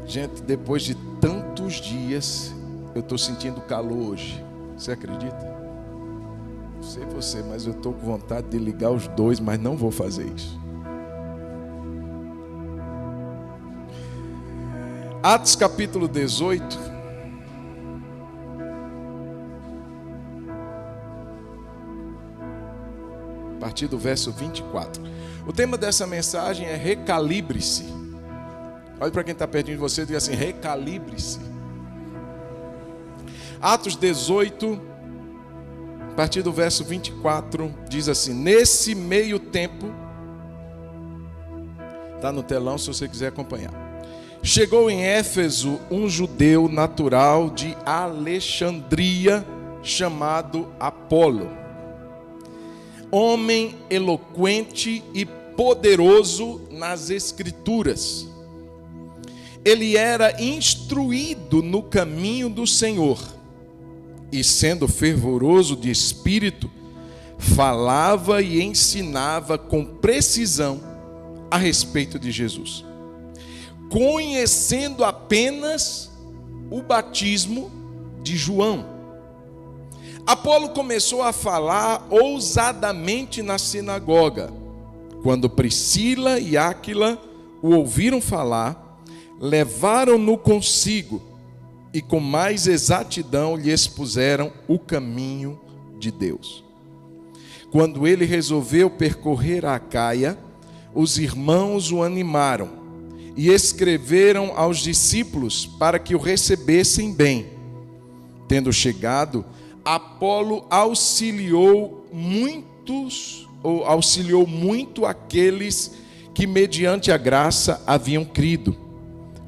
Gente, depois de tantos dias, eu estou sentindo calor hoje. Você acredita? Não sei você, mas eu estou com vontade de ligar os dois, mas não vou fazer isso. Atos capítulo 18. A partir do verso 24. O tema dessa mensagem é recalibre-se. Olha para quem está pertinho de você e diga assim: recalibre-se. Atos 18, a partir do verso 24, diz assim: nesse meio tempo, está no telão se você quiser acompanhar. Chegou em Éfeso um judeu natural de Alexandria, chamado Apolo, homem eloquente e poderoso nas Escrituras. Ele era instruído no caminho do Senhor e, sendo fervoroso de espírito, falava e ensinava com precisão a respeito de Jesus, conhecendo apenas o batismo de João. Apolo começou a falar ousadamente na sinagoga. Quando Priscila e Áquila o ouviram falar, levaram-no consigo e com mais exatidão lhe expuseram o caminho de Deus. Quando ele resolveu percorrer a Acaia, os irmãos o animaram e escreveram aos discípulos para que o recebessem bem. Tendo chegado, Apolo auxiliou muito aqueles que mediante a graça haviam crido,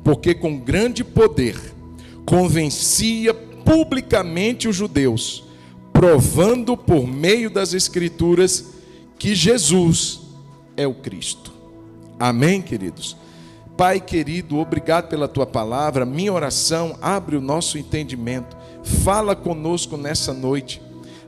porque com grande poder convencia publicamente os judeus, provando por meio das Escrituras que Jesus é o Cristo. Amém, queridos? Pai querido, obrigado pela tua palavra. Minha oração, abre o nosso entendimento, fala conosco nessa noite,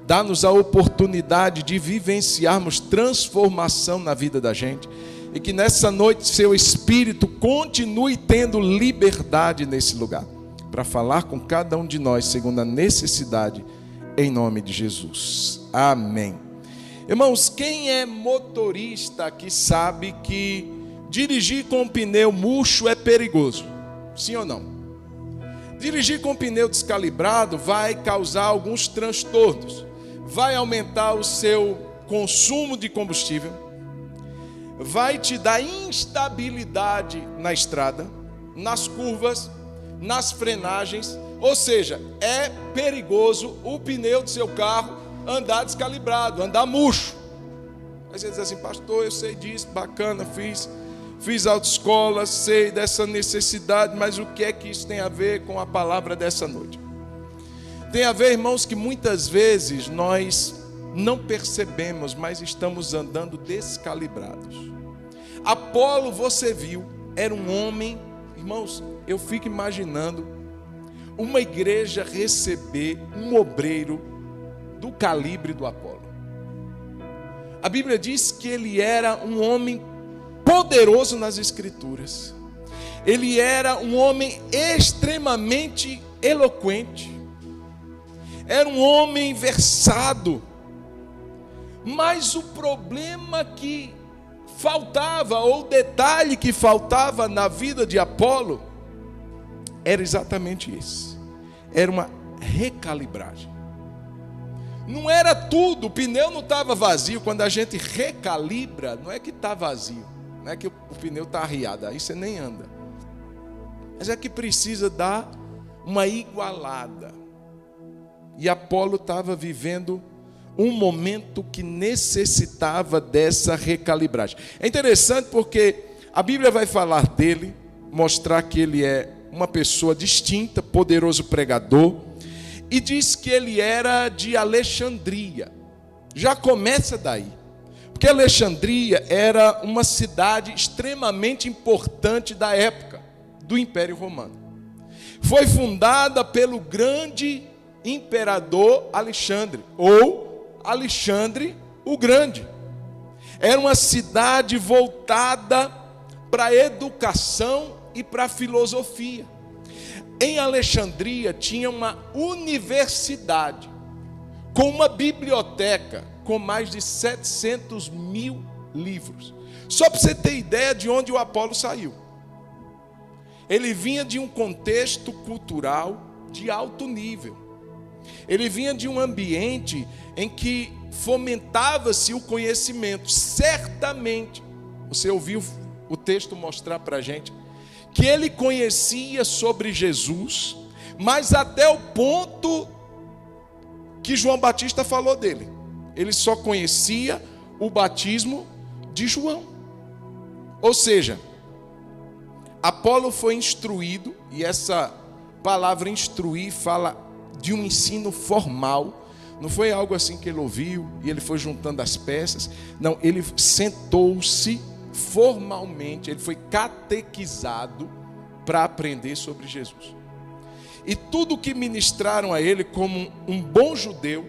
dá-nos a oportunidade de vivenciarmos transformação na vida da gente, e que nessa noite seu Espírito continue tendo liberdade nesse lugar, para falar com cada um de nós segundo a necessidade, em nome de Jesus. Amém. Irmãos, quem é motorista aqui sabe que dirigir com pneu murcho é perigoso, sim ou não? Dirigir com pneu descalibrado vai causar alguns transtornos, vai aumentar o seu consumo de combustível, vai te dar instabilidade na estrada, nas curvas, nas frenagens, ou seja, é perigoso o pneu do seu carro andar descalibrado, andar murcho. Aí você diz assim: pastor, eu sei disso, bacana, fiz autoescola, sei dessa necessidade, mas o que é que isso tem a ver com a palavra dessa noite? Tem a ver, irmãos, que muitas vezes nós não percebemos, mas estamos andando descalibrados. Apolo, você viu, era um homem, irmãos, eu fico imaginando uma igreja receber um obreiro do calibre do Apolo. A Bíblia diz que ele era um homem poderoso nas Escrituras. Ele era um homem extremamente eloquente. Era um homem versado. Mas o problema que faltava, ou o detalhe que faltava na vida de Apolo, era exatamente esse. Era uma recalibragem. Não era tudo, o pneu não estava vazio. Quando a gente recalibra, não é que está vazio, não é que o pneu está arriado, aí você nem anda. Mas é que precisa dar uma igualada. E Apolo estava vivendo um momento que necessitava dessa recalibragem. É interessante porque a Bíblia vai falar dele, mostrar que ele é uma pessoa distinta, poderoso pregador, e diz que ele era de Alexandria. Já começa daí, porque Alexandria era uma cidade extremamente importante da época do Império Romano. Foi fundada pelo grande imperador Alexandre, ou Alexandre o Grande. Era uma cidade voltada para a educação e para a filosofia. Em Alexandria tinha uma universidade com uma biblioteca com mais de 700 mil livros. Só para você ter ideia de onde o Apolo saiu. Ele vinha de um contexto cultural de alto nível. Ele vinha de um ambiente em que fomentava-se o conhecimento. Certamente, você ouviu o texto mostrar para a gente, que ele conhecia sobre Jesus, mas até o ponto que João Batista falou dele. Ele só conhecia o batismo de João. Ou seja, Apolo foi instruído, e essa palavra instruir fala de um ensino formal. Não foi algo assim que ele ouviu e ele foi juntando as peças. Não, ele sentou-se formalmente, ele foi catequizado para aprender sobre Jesus. E tudo que ministraram a ele como um bom judeu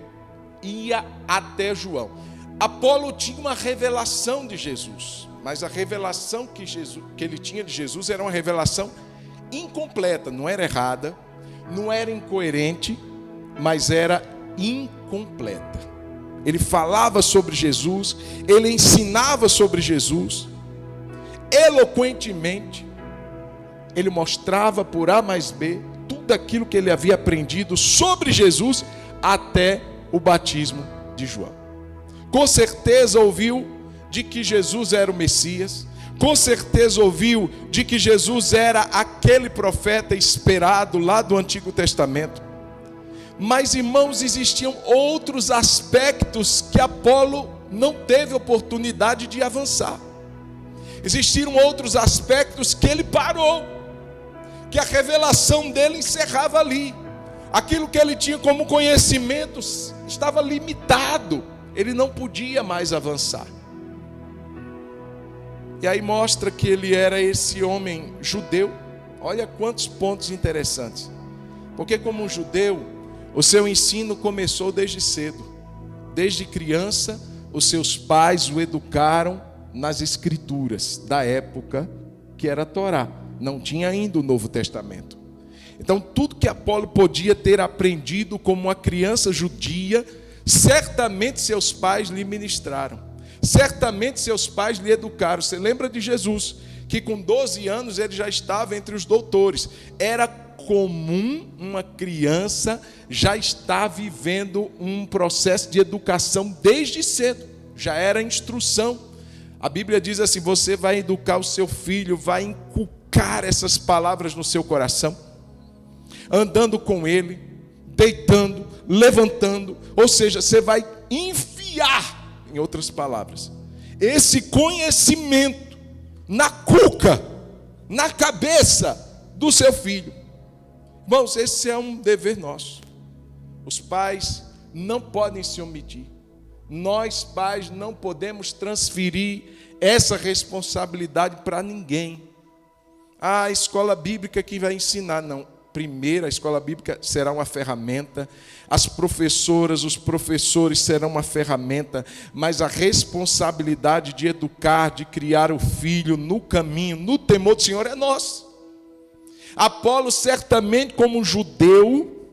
ia até João. Apolo tinha uma revelação de Jesus, mas a revelação que ele tinha de Jesus era uma revelação incompleta, não era errada, não era incoerente, mas era incompleta. Ele falava sobre Jesus, ele ensinava sobre Jesus, eloquentemente, ele mostrava por A mais B tudo aquilo que ele havia aprendido sobre Jesus até o batismo de João. Com certeza ouviu de que Jesus era o Messias, com certeza ouviu de que Jesus era aquele profeta esperado lá do Antigo Testamento. Mas, irmãos, existiam outros aspectos que Apolo não teve oportunidade de avançar. Existiram outros aspectos que ele parou, que a revelação dele encerrava ali. Aquilo que ele tinha como conhecimentos estava limitado, ele não podia mais avançar. E aí mostra que ele era esse homem judeu. Olha quantos pontos interessantes. Porque como um judeu, o seu ensino começou desde cedo. Desde criança, os seus pais o educaram nas escrituras da época, que era a Torá. Não tinha ainda o Novo Testamento. Então tudo que Apolo podia ter aprendido como uma criança judia, certamente seus pais lhe ministraram. Certamente seus pais lhe educaram. Você lembra de Jesus, que com 12 anos ele já estava entre os doutores. Era comum uma criança já estar vivendo um processo de educação desde cedo. Já era instrução. A Bíblia diz assim: você vai educar o seu filho, vai inculcar essas palavras no seu coração, andando com ele, deitando, levantando. Ou seja, você vai enfiar, em outras palavras, esse conhecimento na cuca, na cabeça do seu filho. Irmãos, esse é um dever nosso. Os pais não podem se omitir. Nós, pais, não podemos transferir essa responsabilidade para ninguém. A escola bíblica que vai ensinar, não. Primeiro, a escola bíblica será uma ferramenta, as professoras, os professores serão uma ferramenta, mas a responsabilidade de educar, de criar o filho no caminho, no temor do Senhor é nossa. Apolo, certamente, como judeu,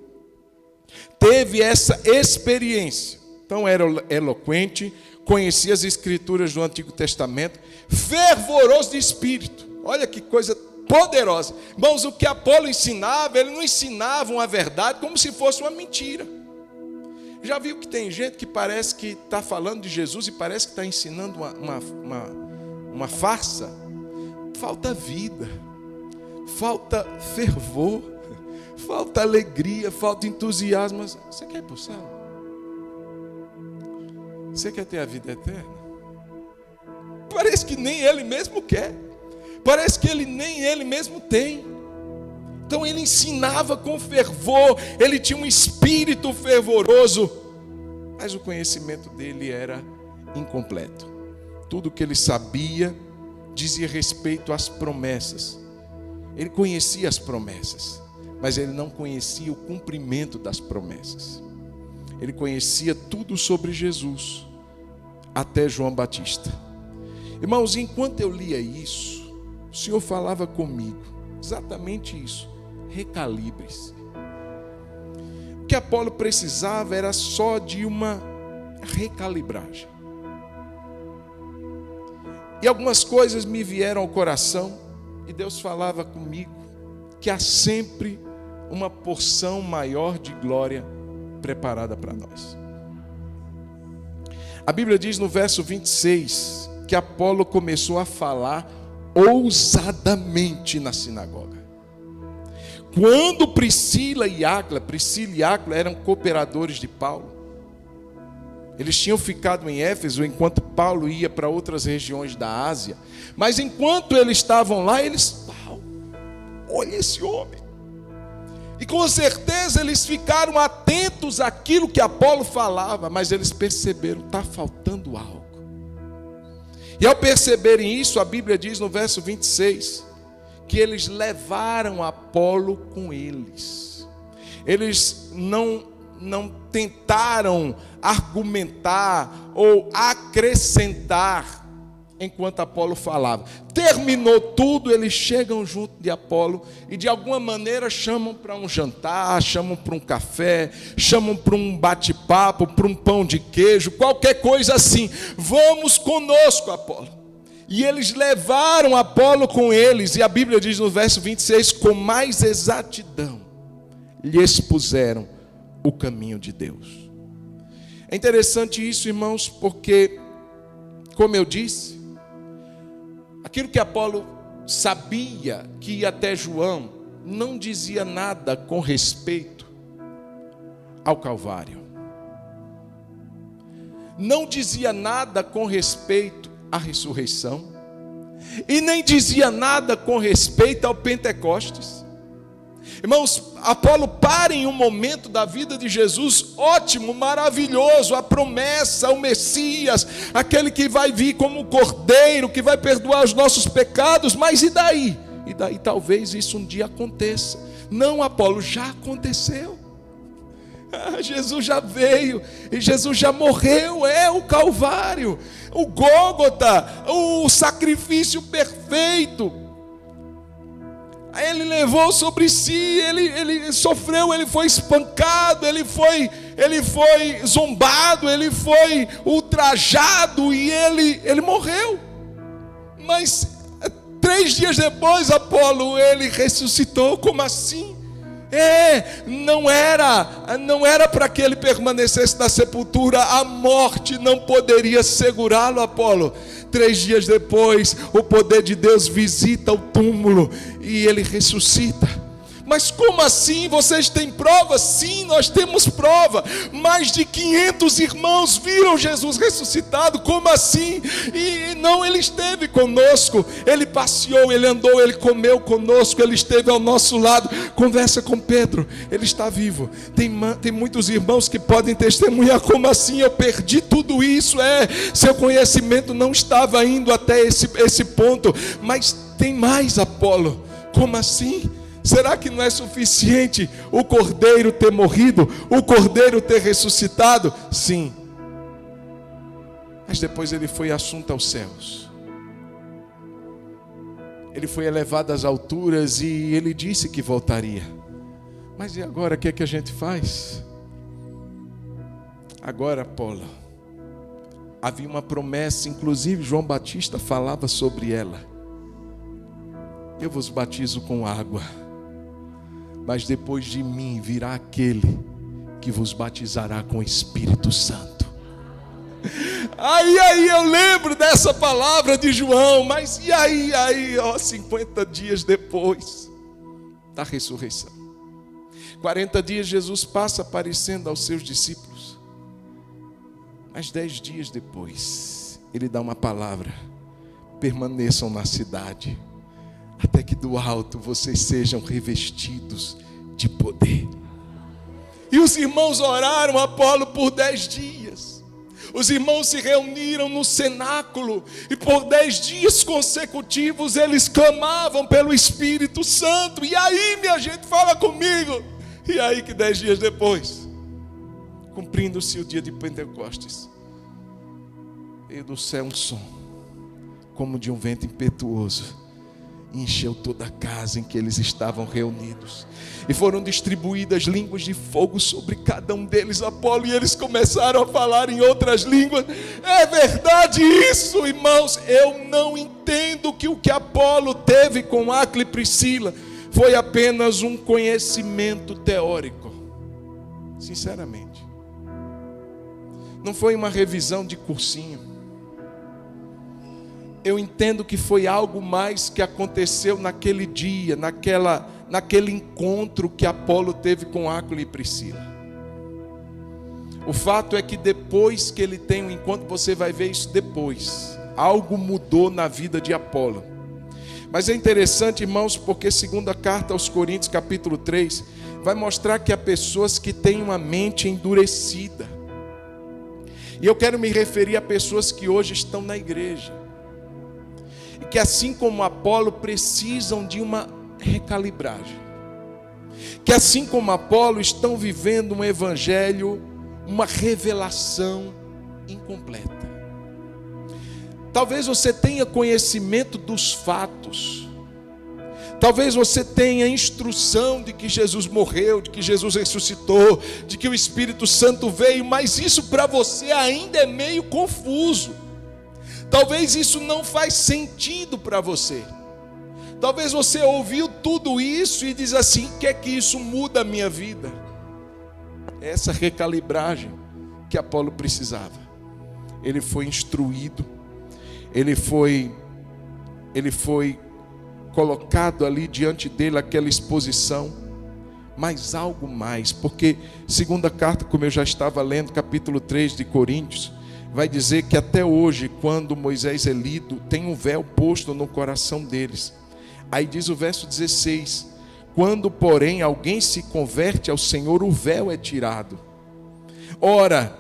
teve essa experiência. Então era eloquente, conhecia as escrituras do Antigo Testamento, fervoroso de espírito. Olha que coisa poderosa. Irmãos, o que Apolo ensinava, ele não ensinava uma verdade como se fosse uma mentira. Já viu que tem gente que parece que está falando de Jesus e parece que está ensinando uma farsa? Falta vida, falta fervor, falta alegria, falta entusiasmo. Você quer ir para o céu? Você quer ter a vida eterna? Parece que nem ele mesmo quer. Parece que nem ele mesmo tem. Então ele ensinava com fervor, ele tinha um espírito fervoroso, mas o conhecimento dele era incompleto. Tudo que ele sabia dizia respeito às promessas. Ele conhecia as promessas, mas ele não conhecia o cumprimento das promessas. Ele conhecia tudo sobre Jesus, até João Batista. Irmãos, enquanto eu lia isso, o Senhor falava comigo. Exatamente isso. Recalibre-se. O que Apolo precisava era só de uma recalibragem. E algumas coisas me vieram ao coração, e Deus falava comigo que há sempre uma porção maior de glória preparada para nós. A Bíblia diz no verso 26 que Apolo começou a falar ousadamente na sinagoga. Quando Priscila e Áquila eram cooperadores de Paulo, eles tinham ficado em Éfeso enquanto Paulo ia para outras regiões da Ásia. Mas enquanto eles estavam lá, olha esse homem. E com certeza eles ficaram atentos àquilo que Apolo falava, mas eles perceberam, está faltando algo. E ao perceberem isso, a Bíblia diz no verso 26, que eles levaram Apolo com eles. Eles não tentaram argumentar ou acrescentar enquanto Apolo falava. Terminou tudo, eles chegam junto de Apolo e de alguma maneira chamam para um jantar, chamam para um café, chamam para um bate-papo, para um pão de queijo, qualquer coisa assim. Vamos conosco, Apolo. E eles levaram Apolo com eles, e a Bíblia diz no verso 26, com mais exatidão lhe expuseram o caminho de Deus. É interessante isso, irmãos, porque, como eu disse, aquilo que Apolo sabia que ia até João, não dizia nada com respeito ao Calvário. Não dizia nada com respeito à ressurreição. E nem dizia nada com respeito ao Pentecostes. Irmãos, Apolo para em um momento da vida de Jesus ótimo, maravilhoso, a promessa, o Messias, aquele que vai vir como Cordeiro, que vai perdoar os nossos pecados, mas e daí? E daí talvez isso um dia aconteça. Não, Apolo, já aconteceu. Jesus já veio, e Jesus já morreu, é o Calvário, o Gólgota, o sacrifício perfeito. Ele levou sobre si, ele sofreu, ele foi espancado, ele foi zombado, ele foi ultrajado e ele morreu. Mas 3 dias depois, Apolo, ele ressuscitou. Como assim? Não era para que ele permanecesse na sepultura. A morte não poderia segurá-lo, Apolo. 3 dias depois, o poder de Deus visita o túmulo e ele ressuscita. Mas como assim? Vocês têm prova? Sim, nós temos prova. Mais de 500 irmãos viram Jesus ressuscitado. Como assim? E não, ele esteve conosco. Ele passeou, ele andou, ele comeu conosco. Ele esteve ao nosso lado. Conversa com Pedro, ele está vivo. Tem muitos irmãos que podem testemunhar. Como assim? Eu perdi tudo isso. Seu conhecimento não estava indo até esse ponto. Mas tem mais, Apolo. Como assim? Será que não é suficiente o Cordeiro ter morrido, o Cordeiro ter ressuscitado? Sim. Mas depois ele foi assunto aos céus. Ele foi elevado às alturas e ele disse que voltaria. Mas e agora, o que é que a gente faz? Agora, Apolo, havia uma promessa, inclusive João Batista falava sobre ela. Eu vos batizo com água, mas depois de mim virá aquele que vos batizará com o Espírito Santo. Aí eu lembro dessa palavra de João. Mas e aí, 50 dias depois da ressurreição, 40 dias Jesus passa aparecendo aos seus discípulos. Mas 10 dias depois, ele dá uma palavra: permaneçam na cidade, até que do alto vocês sejam revestidos de poder. E os irmãos oraram, Apolo, por 10 dias. Os irmãos se reuniram no cenáculo e por 10 dias consecutivos eles clamavam pelo Espírito Santo. E aí, minha gente, fala comigo. E aí que 10 dias depois, cumprindo-se o dia de Pentecostes, veio do céu um som como de um vento impetuoso, e encheu toda a casa em que eles estavam reunidos. E foram distribuídas línguas de fogo sobre cada um deles, Apolo, e eles começaram a falar em outras línguas. É verdade isso, irmãos. Eu não entendo que o que Apolo teve com Áquila e Priscila foi apenas um conhecimento teórico. Sinceramente. Não foi uma revisão de cursinho. Eu entendo que foi algo mais que aconteceu naquele dia, naquele encontro que Apolo teve com Áquila e Priscila. O fato é que depois que ele tem um encontro, você vai ver isso depois. Algo mudou na vida de Apolo. Mas é interessante, irmãos, porque segunda carta aos Coríntios, capítulo 3, vai mostrar que há pessoas que têm uma mente endurecida. E eu quero me referir a pessoas que hoje estão na igreja. E que assim como Apolo precisam de uma recalibragem. Que assim como Apolo estão vivendo um evangelho, uma revelação incompleta. Talvez você tenha conhecimento dos fatos. Talvez você tenha instrução de que Jesus morreu, de que Jesus ressuscitou, de que o Espírito Santo veio, mas isso para você ainda é meio confuso. Talvez isso não faz sentido para você. Talvez você ouviu tudo isso e diz assim: o que é que isso muda a minha vida? É essa recalibragem que Apolo precisava. Ele foi instruído, ele foi colocado ali diante dele aquela exposição, mas algo mais, porque segunda carta, como eu já estava lendo, capítulo 3 de Coríntios, vai dizer que até hoje, quando Moisés é lido, tem um véu posto no coração deles. Aí diz o verso 16: quando, porém, alguém se converte ao Senhor, o véu é tirado. Ora,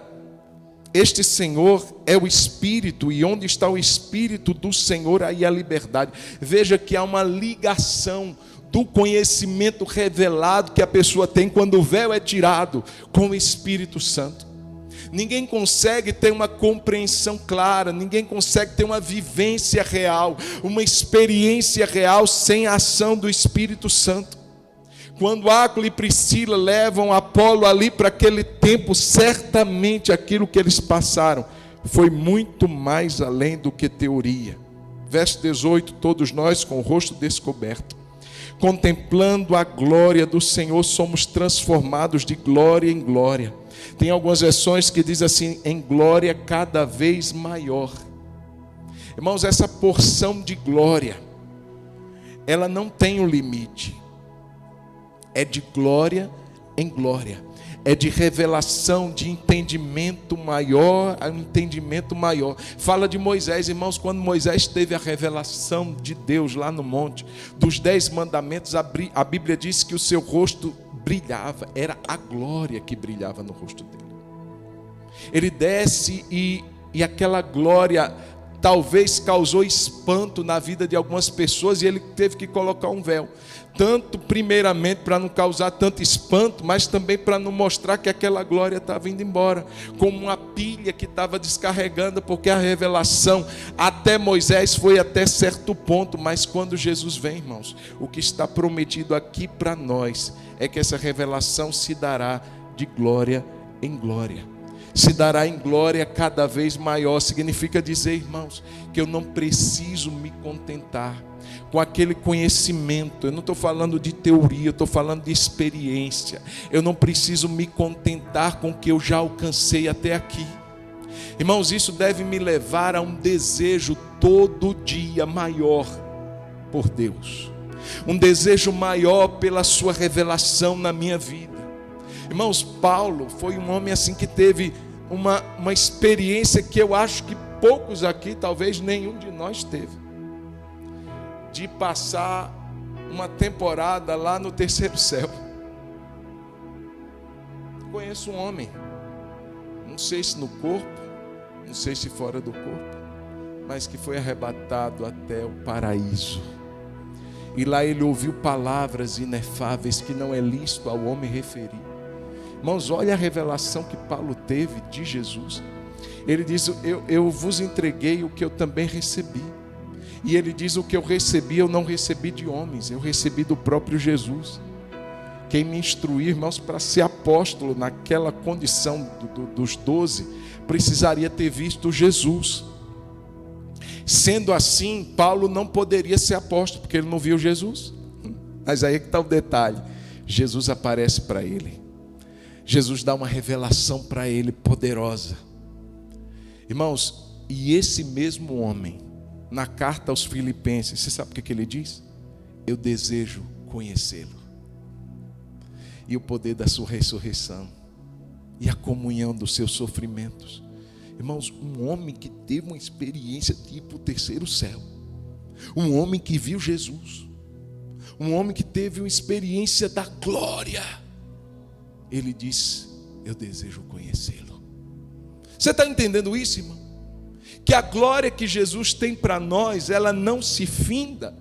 este Senhor é o Espírito, e onde está o Espírito do Senhor, aí a liberdade. Veja que há uma ligação do conhecimento revelado que a pessoa tem quando o véu é tirado com o Espírito Santo. Ninguém consegue ter uma compreensão clara, ninguém consegue ter uma vivência real, uma experiência real sem a ação do Espírito Santo. Quando Áquila e Priscila levam Apolo ali para aquele tempo, certamente aquilo que eles passaram foi muito mais além do que teoria. Verso 18: todos nós com o rosto descoberto, contemplando a glória do Senhor, somos transformados de glória em glória. Tem algumas versões que diz assim: em glória cada vez maior. Irmãos, essa porção de glória, ela não tem um limite. É de glória em glória. É de revelação, de entendimento maior a um entendimento maior. Fala de Moisés, irmãos, quando Moisés teve a revelação de Deus lá no monte, dos 10 mandamentos, a Bíblia diz que o seu rosto brilhava, era a glória que brilhava no rosto dele. Ele desce e aquela glória talvez causou espanto na vida de algumas pessoas, e ele teve que colocar um véu. Tanto primeiramente para não causar tanto espanto, mas também para não mostrar que aquela glória estava indo embora, como uma pilha que estava descarregando, porque a revelação até Moisés foi até certo ponto, mas quando Jesus vem, irmãos, o que está prometido aqui para nós é que essa revelação se dará de glória em glória. Se dará em glória cada vez maior. Significa dizer, irmãos, que eu não preciso me contentar com aquele conhecimento. Eu não estou falando de teoria, eu estou falando de experiência. Eu não preciso me contentar com o que eu já alcancei até aqui. Irmãos, isso deve me levar a um desejo todo dia maior por Deus, um desejo maior pela sua revelação na minha vida. Irmãos, Paulo foi um homem assim que teve uma experiência que eu acho que poucos aqui, talvez nenhum de nós teve, de passar uma temporada lá no terceiro céu. Conheço um homem, não sei se no corpo, não sei se fora do corpo, mas que foi arrebatado até o paraíso. E lá ele ouviu palavras inefáveis que não é lícito ao homem referir. Irmãos, olha a revelação que Paulo teve de Jesus. Ele diz: eu vos entreguei o que eu também recebi. E ele diz: o que eu recebi, eu não recebi de homens, eu recebi do próprio Jesus. Quem me instruiu, irmãos, para ser apóstolo naquela condição dos 12, precisaria ter visto Jesus. Sendo assim, Paulo não poderia ser apóstolo, porque ele não viu Jesus. Mas aí é que está o detalhe: Jesus aparece para ele, Jesus dá uma revelação para ele poderosa. Irmãos, e esse mesmo homem, na carta aos Filipenses, você sabe o que ele diz? Eu desejo conhecê-lo, e o poder da sua ressurreição, e a comunhão dos seus sofrimentos. Irmãos, um homem que teve uma experiência tipo o terceiro céu, um homem que viu Jesus, um homem que teve uma experiência da glória, ele diz: eu desejo conhecê-lo. Você está entendendo isso, irmão? Que a glória que Jesus tem para nós, ela não se finda.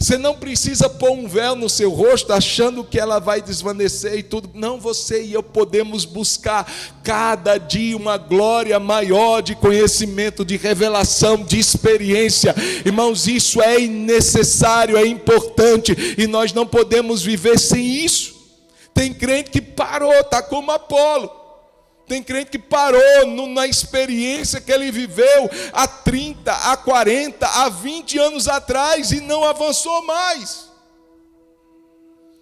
Você não precisa pôr um véu no seu rosto achando que ela vai desvanecer e tudo. Não, você e eu podemos buscar cada dia uma glória maior de conhecimento, de revelação, de experiência. Irmãos, isso é necessário, é importante, e nós não podemos viver sem isso. Tem crente que parou, está como Apolo. Tem crente que parou na experiência que ele viveu há 30, há 40, há 20 anos atrás e não avançou mais.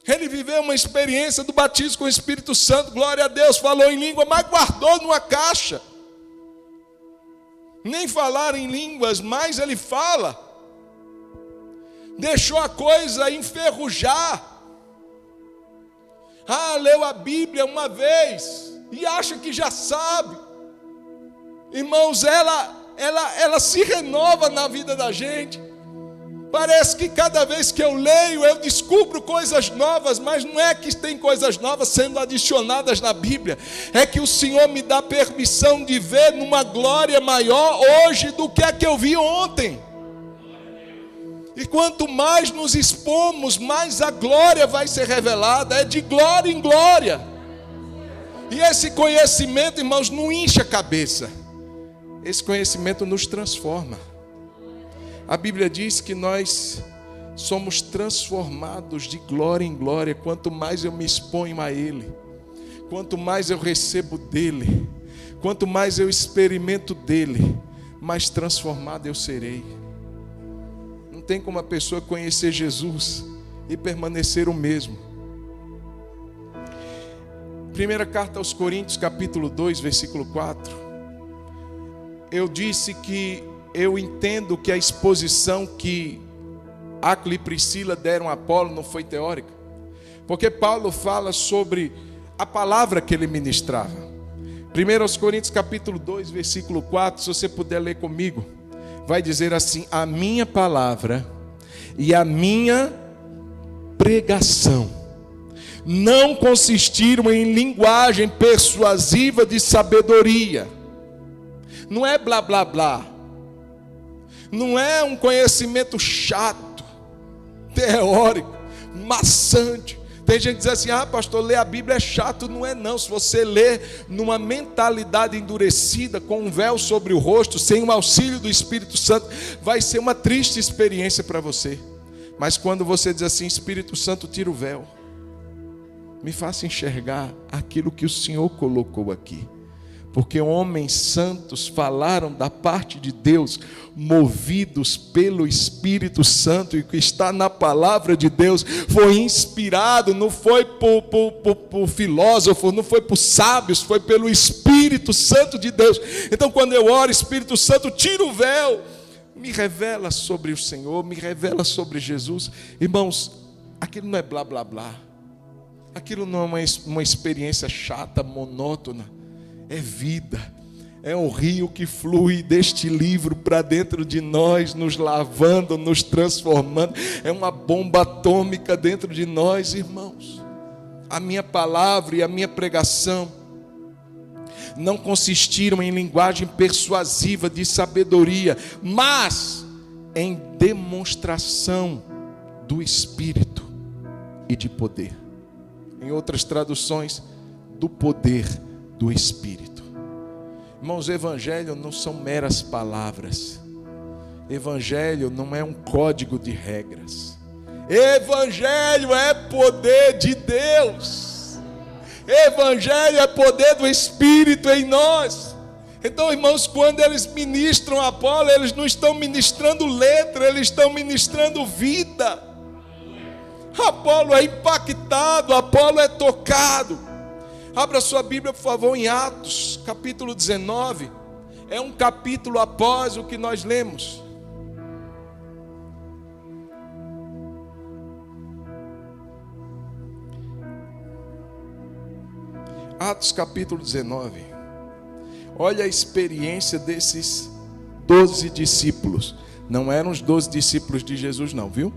Ele viveu uma experiência do batismo com o Espírito Santo, glória a Deus, falou em língua, mas guardou numa caixa. Nem falar em línguas mais ele fala. Deixou a coisa enferrujar. Leu a Bíblia uma vez e acha que já sabe. Irmãos, ela se renova na vida da gente. Parece que cada vez que eu leio, eu descubro coisas novas, mas não é que tem coisas novas sendo adicionadas na Bíblia, é que o Senhor me dá permissão de ver numa glória maior hoje do que a que eu vi ontem. E quanto mais nos expomos, mais a glória vai ser revelada, é de glória em glória. E esse conhecimento, irmãos, não enche a cabeça. Esse conhecimento nos transforma. A Bíblia diz que nós somos transformados de glória em glória. Quanto mais eu me exponho a Ele, quanto mais eu recebo dEle, quanto mais eu experimento dEle, mais transformado eu serei. Não tem como a pessoa conhecer Jesus e permanecer o mesmo. Primeira carta aos Coríntios, capítulo 2, versículo 4. Eu disse que eu entendo que a exposição que Áquila e Priscila deram a Apolo não foi teórica, porque Paulo fala sobre a palavra que ele ministrava. 1 aos Coríntios, capítulo 2, versículo 4, se você puder ler comigo, vai dizer assim: a minha palavra e a minha pregação não consistiram em linguagem persuasiva de sabedoria. Não é blá blá blá. Não é um conhecimento chato, teórico, maçante. Tem gente que diz assim: pastor, ler a Bíblia é chato. Não é não. Se você ler numa mentalidade endurecida, com um véu sobre o rosto, sem o auxílio do Espírito Santo, vai ser uma triste experiência para você. Mas quando você diz assim: Espírito Santo, tira o véu, me faça enxergar aquilo que o Senhor colocou aqui. Porque homens santos falaram da parte de Deus, movidos pelo Espírito Santo, e o que está na palavra de Deus foi inspirado, não foi por filósofo, não foi por sábios, foi pelo Espírito Santo de Deus. Então quando eu oro, Espírito Santo, tira o véu, me revela sobre o Senhor, me revela sobre Jesus. Irmãos, aquilo não é blá blá blá, aquilo não é uma experiência chata, monótona. É vida, é um rio que flui deste livro para dentro de nós, nos lavando, nos transformando. É uma bomba atômica dentro de nós, irmãos. A minha palavra e a minha pregação não consistiram em linguagem persuasiva de sabedoria, mas em demonstração do Espírito e de poder. Em outras traduções, do poder do Espírito. Irmãos, o Evangelho não são meras palavras. Evangelho não é um código de regras. Evangelho é poder de Deus. Evangelho é poder do Espírito em nós. Então, irmãos, quando eles ministram a Apolo, eles não estão ministrando letra, eles estão ministrando vida. Apolo é impactado, Apolo é tocado. Abra sua Bíblia, por favor, em Atos, capítulo 19. É um capítulo após o que nós lemos. Atos capítulo 19. Olha a experiência desses 12 discípulos. Não eram os 12 discípulos de Jesus não, viu?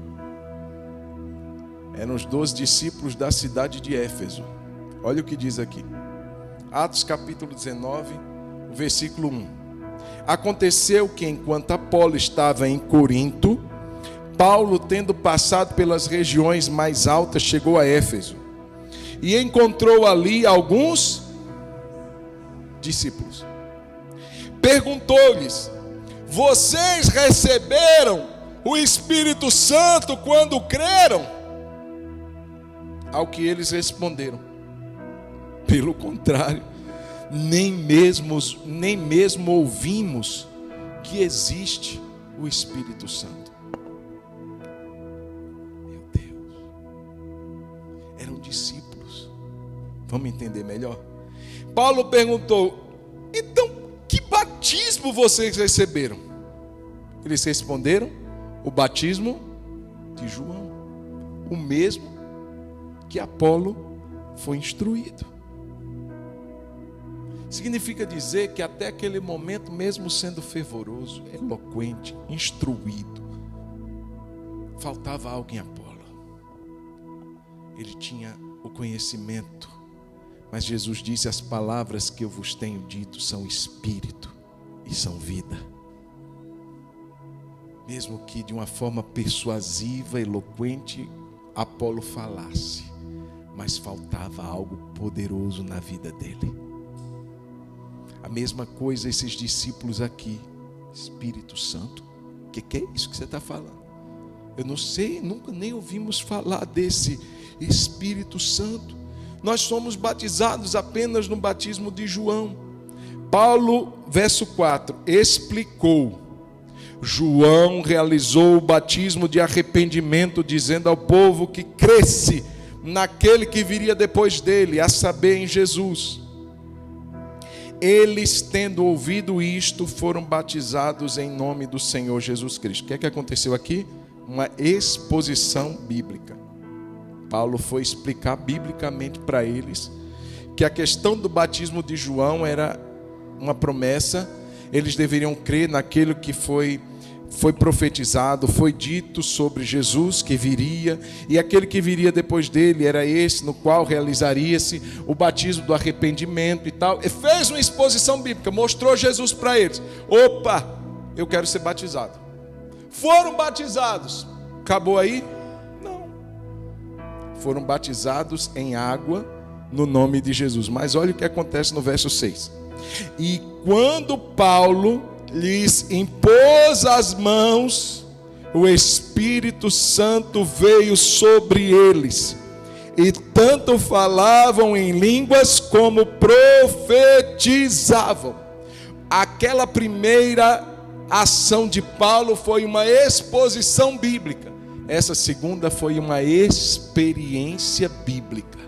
Eram os 12 discípulos da cidade de Éfeso. Olha o que diz aqui. Atos capítulo 19, versículo 1. Aconteceu que enquanto Apolo estava em Corinto, Paulo, tendo passado pelas regiões mais altas, chegou a Éfeso. E encontrou ali alguns discípulos. Perguntou-lhes: vocês receberam o Espírito Santo quando creram? Ao que eles responderam: pelo contrário, nem mesmo ouvimos que existe o Espírito Santo. Meu Deus, eram discípulos. Vamos entender melhor? Paulo perguntou: então, que batismo vocês receberam? Eles responderam: o batismo de João, o mesmo que Apolo foi instruído. Significa dizer que até aquele momento, mesmo sendo fervoroso, eloquente, instruído, faltava algo em Apolo. Ele tinha o conhecimento. Mas Jesus disse: as palavras que eu vos tenho dito são espírito e são vida. Mesmo que de uma forma persuasiva, eloquente, Apolo falasse, mas faltava algo poderoso na vida dele. A mesma coisa esses discípulos aqui. Espírito Santo, o que é isso que você está falando? Eu não sei, nunca nem ouvimos falar desse Espírito Santo. Nós somos batizados apenas no batismo de João. Paulo, verso 4, explicou: João realizou o batismo de arrependimento, dizendo ao povo que cresce naquele que viria depois dele, a saber, em Jesus. Eles, tendo ouvido isto, foram batizados em nome do Senhor Jesus Cristo. O que aconteceu aqui? Uma exposição bíblica. Paulo foi explicar biblicamente para eles que a questão do batismo de João era uma promessa. Eles deveriam crer naquilo que foi profetizado, foi dito sobre Jesus que viria, e aquele que viria depois dele era esse, no qual realizaria-se o batismo do arrependimento e tal. E fez uma exposição bíblica, mostrou Jesus para eles. Opa, eu quero ser batizado. Foram batizados. Acabou aí? Não. Foram batizados em água no nome de Jesus. Mas olha o que acontece no verso 6. E quando Paulo lhes impôs as mãos, o Espírito Santo veio sobre eles, e tanto falavam em línguas como profetizavam. Aquela primeira ação de Paulo foi uma exposição bíblica. Essa segunda foi uma experiência bíblica.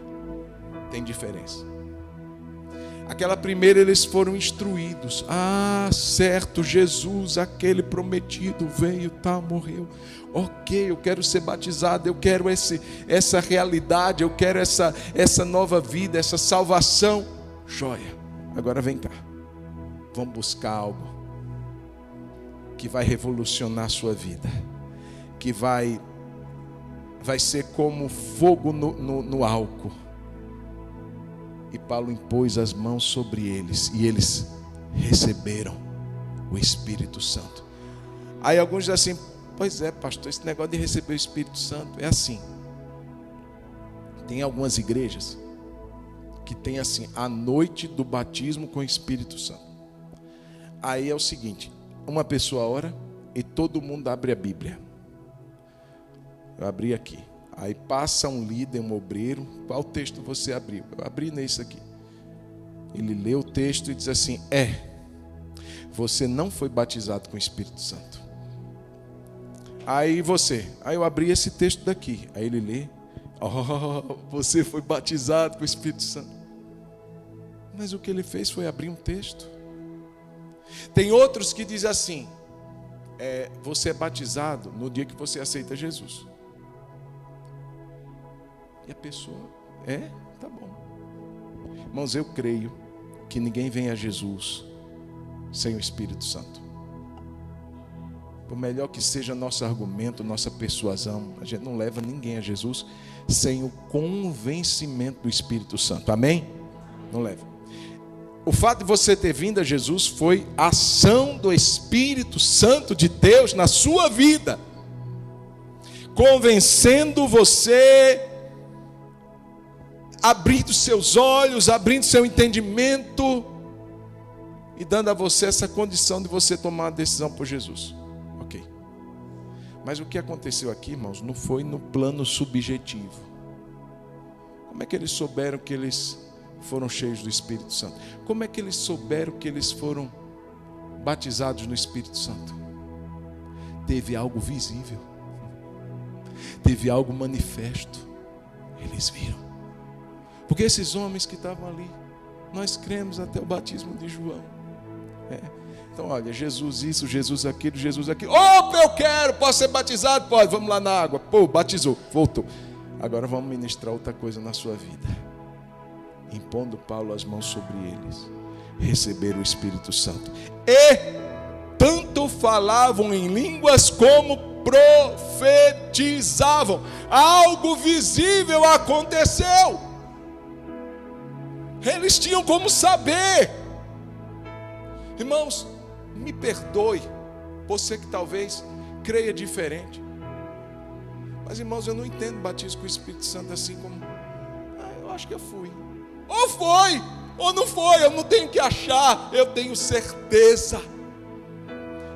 Tem diferença. Aquela primeira eles foram instruídos. Ah, certo, Jesus, aquele prometido, veio, tal, morreu. Ok, eu quero ser batizado, eu quero essa realidade, eu quero essa nova vida, essa salvação. Joia, agora vem cá. Vamos buscar algo que vai revolucionar a sua vida. Que vai ser como fogo no álcool. E Paulo impôs as mãos sobre eles, e eles receberam o Espírito Santo. Aí alguns dizem assim: pois é, pastor, esse negócio de receber o Espírito Santo é assim. Tem algumas igrejas que tem assim, a noite do batismo com o Espírito Santo. Aí é o seguinte: uma pessoa ora, e todo mundo abre a Bíblia. Eu abri aqui. Aí passa um líder, um obreiro. Qual texto você abriu? Eu abri nesse aqui. Ele lê o texto e diz assim: você não foi batizado com o Espírito Santo. Aí eu abri esse texto daqui. Aí ele lê: você foi batizado com o Espírito Santo. Mas o que ele fez foi abrir um texto. Tem outros que dizem assim: você é batizado no dia que você aceita Jesus. E a pessoa, tá bom. Irmãos, eu creio que ninguém vem a Jesus sem o Espírito Santo. Por melhor que seja nosso argumento, nossa persuasão, a gente não leva ninguém a Jesus sem o convencimento do Espírito Santo. Amém? Não leva. O fato de você ter vindo a Jesus foi a ação do Espírito Santo de Deus na sua vida, convencendo você, abrindo seus olhos, abrindo seu entendimento e dando a você essa condição de você tomar a decisão por Jesus. Ok. Mas o que aconteceu aqui, irmãos, não foi no plano subjetivo. Como é que eles souberam que eles foram cheios do Espírito Santo? Como é que eles souberam que eles foram batizados no Espírito Santo? Teve algo visível, teve algo manifesto. Eles viram. Porque esses homens que estavam ali, nós cremos até o batismo de João. Então, olha, Jesus isso, Jesus aquilo, Jesus aquilo. Opa, eu quero, posso ser batizado? Pode, vamos lá na água. Pô, batizou, voltou. Agora vamos ministrar outra coisa na sua vida. Impondo Paulo as mãos sobre eles, receberam o Espírito Santo. E tanto falavam em línguas como profetizavam. Algo visível aconteceu. Eles tinham como saber. Irmãos, me perdoe, você que talvez creia diferente. Mas, irmãos, eu não entendo batismo com o Espírito Santo assim como... eu acho que eu fui. Ou foi, ou não foi, eu não tenho que achar, eu tenho certeza.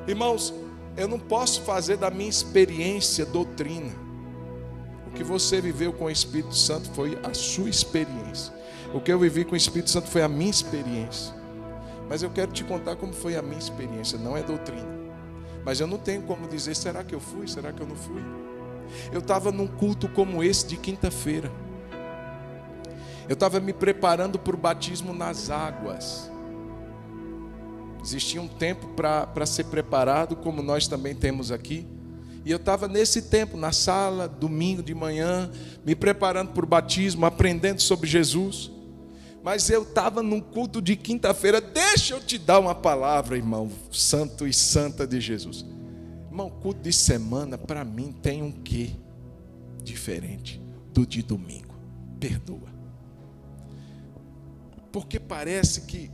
Irmãos, eu não posso fazer da minha experiência doutrina. O que você viveu com o Espírito Santo foi a sua experiência. O que eu vivi com o Espírito Santo foi a minha experiência. Mas eu quero te contar como foi a minha experiência, não é doutrina. Mas eu não tenho como dizer, será que eu fui, será que eu não fui? Eu estava num culto como esse de quinta-feira. Eu estava me preparando para o batismo nas águas. Existia um tempo para ser preparado, como nós também temos aqui. E eu estava nesse tempo, na sala, domingo de manhã, me preparando para o batismo, aprendendo sobre Jesus. Mas eu estava num culto de quinta-feira. Deixa eu te dar uma palavra, irmão, santo e santa de Jesus. Irmão, culto de semana, para mim, tem um quê diferente do de domingo. Perdoa. Porque parece que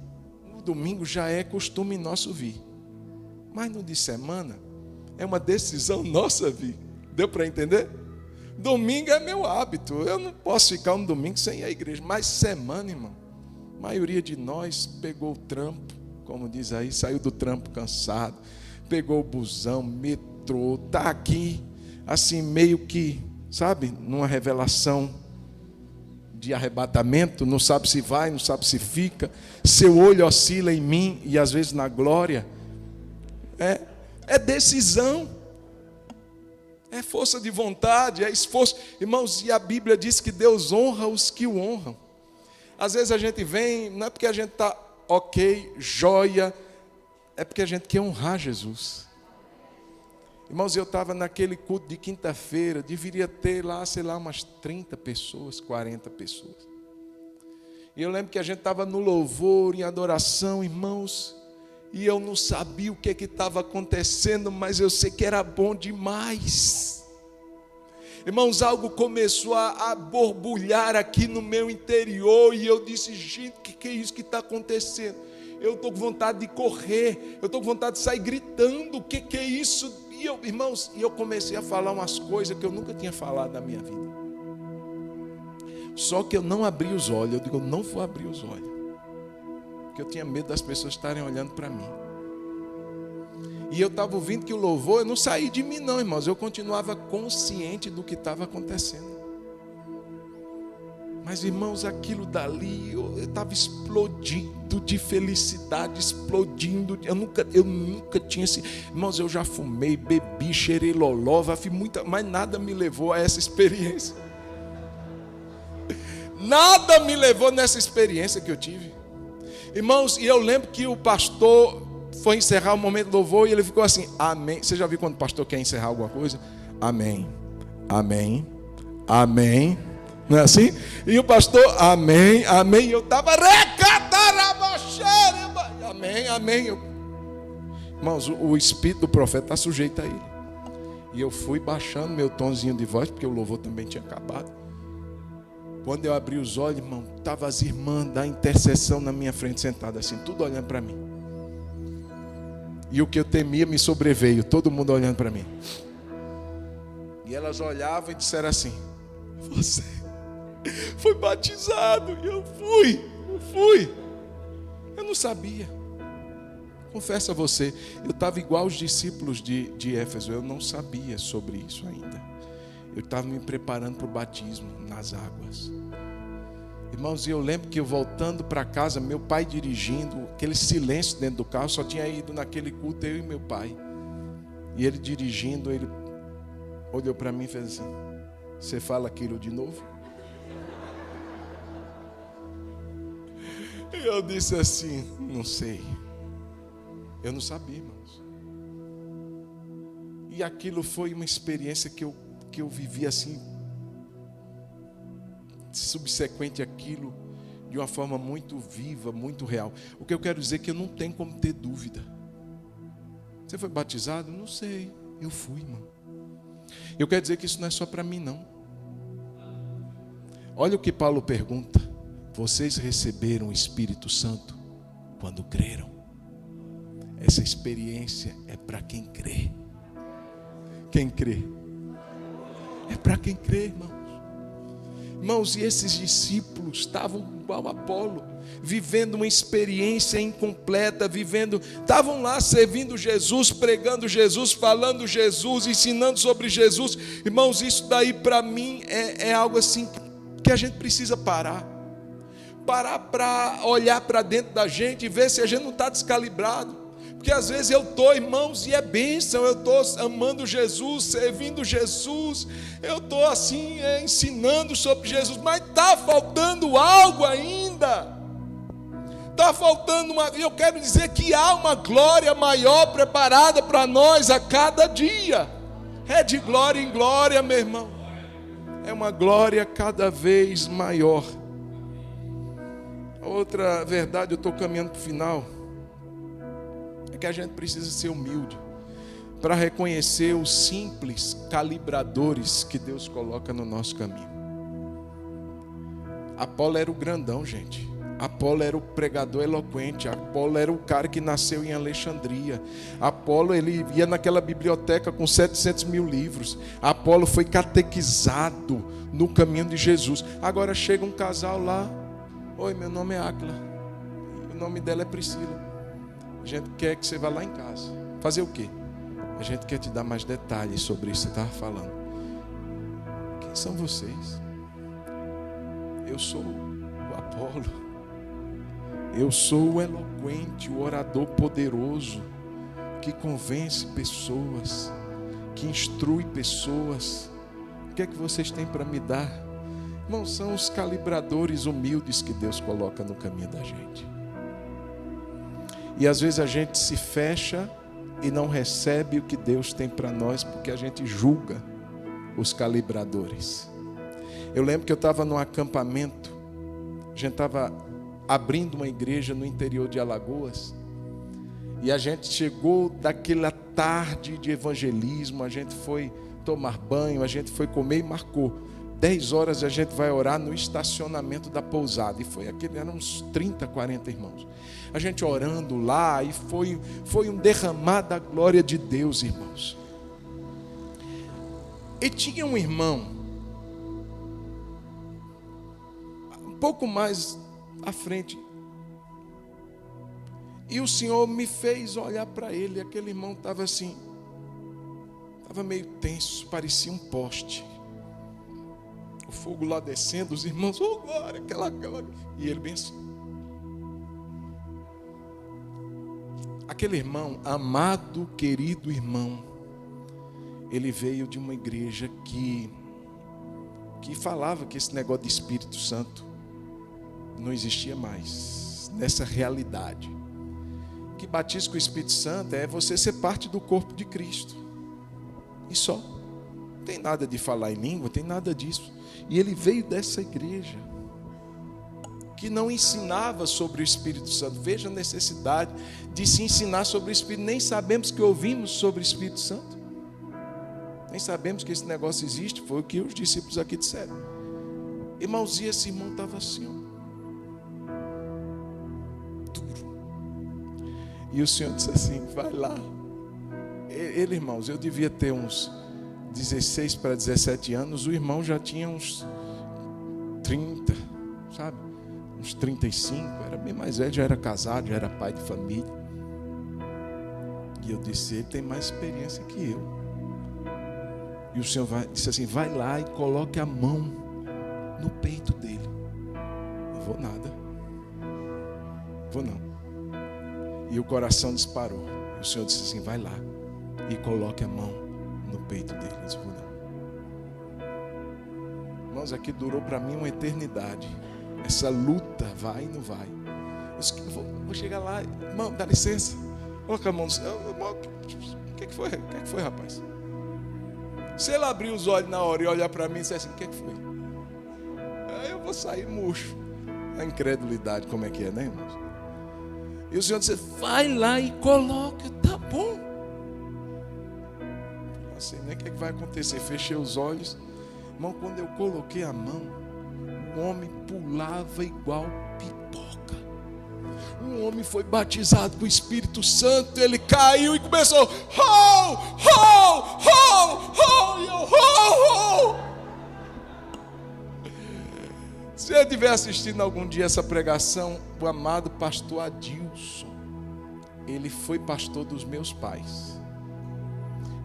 no domingo já é costume nosso vir. Mas no de semana, é uma decisão nossa vir. Deu para entender? Domingo é meu hábito. Eu não posso ficar um domingo sem ir à igreja. Mas semana, irmão, a maioria de nós pegou o trampo, como diz aí, saiu do trampo cansado, pegou o busão, metrô, está aqui, assim, meio que, sabe, numa revelação de arrebatamento, não sabe se vai, não sabe se fica, seu olho oscila em mim e às vezes na glória. É decisão, é força de vontade, é esforço. Irmãos, e a Bíblia diz que Deus honra os que o honram. Às vezes a gente vem, não é porque a gente está ok, joia, é porque a gente quer honrar Jesus. Irmãos, eu estava naquele culto de quinta-feira, deveria ter lá, sei lá, umas 30 pessoas, 40 pessoas. E eu lembro que a gente estava no louvor, em adoração, irmãos, e eu não sabia o que estava acontecendo, mas eu sei que era bom demais. Irmãos, algo começou a borbulhar aqui no meu interior, e eu disse, gente, o que é isso que está acontecendo? Eu estou com vontade de correr, eu estou com vontade de sair gritando, o que é isso? E eu, irmãos, eu comecei a falar umas coisas que eu nunca tinha falado na minha vida. Só que eu não abri os olhos, eu digo, eu não vou abrir os olhos. Porque eu tinha medo das pessoas estarem olhando para mim. E eu estava ouvindo que o louvor, eu não saí de mim não, irmãos. Eu continuava consciente do que estava acontecendo. Mas, irmãos, aquilo dali, eu estava explodindo de felicidade, explodindo. Eu nunca tinha assim. Irmãos, eu já fumei, bebi, cheirei loló, fiz muita, mas nada me levou a essa experiência. Nada me levou nessa experiência que eu tive. Irmãos, e eu lembro que o pastor foi encerrar o momento do louvor e ele ficou assim, amém. Você já viu quando o pastor quer encerrar alguma coisa? Amém, amém, amém. Não é assim? E o pastor, amém, amém. E eu estava, amém, amém. Irmãos, o espírito do profeta está sujeito a ele. E eu fui baixando meu tonzinho de voz, porque o louvor também tinha acabado. Quando eu abri os olhos, irmão, estavam as irmãs da intercessão na minha frente, sentadas assim, tudo olhando para mim. E o que eu temia me sobreveio, todo mundo olhando para mim. E elas olhavam e disseram assim, você foi batizado. E eu fui. Eu não sabia. Confesso a você, eu estava igual os discípulos de Éfeso, eu não sabia sobre isso ainda. Eu estava me preparando para o batismo nas águas. Irmãos, e eu lembro que eu voltando para casa, meu pai dirigindo, aquele silêncio dentro do carro, só tinha ido naquele culto eu e meu pai. E ele dirigindo, ele olhou para mim e fez assim, você fala aquilo de novo? E eu disse assim, não sei. Eu não sabia, irmãos. E aquilo foi uma experiência que eu vivi assim, subsequente àquilo, de uma forma muito viva, muito real. O que eu quero dizer é que eu não tenho como ter dúvida. Você foi batizado? Não sei. Eu fui, irmão. Eu quero dizer que isso não é só para mim, não. Olha o que Paulo pergunta. Vocês receberam o Espírito Santo quando creram. Essa experiência é para quem crê. Quem crê? É para quem crê, irmãos. Irmãos, e esses discípulos estavam igual a Apolo, vivendo uma experiência incompleta, estavam lá servindo Jesus, pregando Jesus, falando Jesus, ensinando sobre Jesus. Irmãos, isso daí para mim é algo assim que a gente precisa parar para olhar para dentro da gente e ver se a gente não está descalibrado. Porque às vezes eu estou, irmãos, e é bênção, eu estou amando Jesus, servindo Jesus, eu estou assim, ensinando sobre Jesus, mas está faltando algo ainda. Está faltando eu quero dizer que há uma glória maior preparada para nós a cada dia. É de glória em glória, meu irmão. É uma glória cada vez maior. Outra verdade, eu estou caminhando para o final, é que a gente precisa ser humilde para reconhecer os simples calibradores que Deus coloca no nosso caminho. Apolo era o grandão, gente. Apolo era o pregador eloquente. Apolo era o cara que nasceu em Alexandria. Apolo, ele ia naquela biblioteca com 700 mil livros. Apolo foi catequizado no caminho de Jesus. Agora chega um casal lá. Oi, meu nome é Áquila. O nome dela é Priscila. A gente quer que você vá lá em casa. Fazer o quê? A gente quer te dar mais detalhes sobre isso que você estava falando. Quem são vocês? Eu sou o Apolo. Eu sou o eloquente, o orador poderoso, que convence pessoas, que instrui pessoas. O que é que vocês têm para me dar? Não são os calibradores humildes que Deus coloca no caminho da gente. E às vezes a gente se fecha e não recebe o que Deus tem para nós, porque a gente julga os calibradores. Eu lembro que eu estava num acampamento, a gente estava abrindo uma igreja no interior de Alagoas, e a gente chegou daquela tarde de evangelismo, a gente foi tomar banho, a gente foi comer e marcou 10 horas a gente vai orar no estacionamento da pousada. E eram uns 30, 40 irmãos. A gente orando lá e foi um derramar da glória de Deus, irmãos. E tinha um irmão, um pouco mais à frente. E o Senhor me fez olhar para ele. Aquele irmão estava assim, estava meio tenso, parecia um poste. O fogo lá descendo, os irmãos, oh glória, aquela. E ele bem assim. Aquele irmão, amado, querido irmão, ele veio de uma igreja que falava que esse negócio de Espírito Santo não existia mais, nessa realidade. Que batismo com o Espírito Santo é você ser parte do corpo de Cristo. E só. Não tem nada de falar em língua, não tem nada disso. E ele veio dessa igreja que não ensinava sobre o Espírito Santo. Veja a necessidade de se ensinar sobre o Espírito. Nem sabemos que ouvimos sobre o Espírito Santo. Nem sabemos que esse negócio existe. Foi o que os discípulos aqui disseram. Irmãos, e esse irmão estava assim, ó, duro. E o Senhor disse assim, vai lá. Ele, irmãos, eu devia ter uns 16 para 17 anos. O irmão já tinha uns 30, sabe? Uns 35, era bem mais velho, já era casado, já era pai de família. E eu disse, ele tem mais experiência que eu. E o Senhor disse assim, vai lá e coloque a mão no peito dele. Eu vou nada. Vou não. E o coração disparou. E o Senhor disse assim, vai lá e coloque a mão no peito dele. Eu disse, vou não. Irmãos, aqui durou para mim uma eternidade. Essa luta, vai e não vai. Eu disse, vou chegar lá, irmão, dá licença. Coloca a mão no céu. O que foi? O que foi, rapaz? Se ele abrir os olhos na hora e olhar para mim e disser assim, o que foi? Aí eu vou sair murcho. A incredulidade, como é que é, né, irmãos? E o Senhor disse, vai lá e coloca, tá bom. Não sei nem o que vai acontecer. Fechei os olhos. Irmão, quando eu coloquei a mão, o homem pulava igual pipoca. O homem foi batizado com o Espírito Santo. Ele caiu e começou ho, ho, ho, ho, yo, ho, ho. Se eu estiver assistindo algum dia essa pregação, o amado pastor Adilson, ele foi pastor dos meus pais.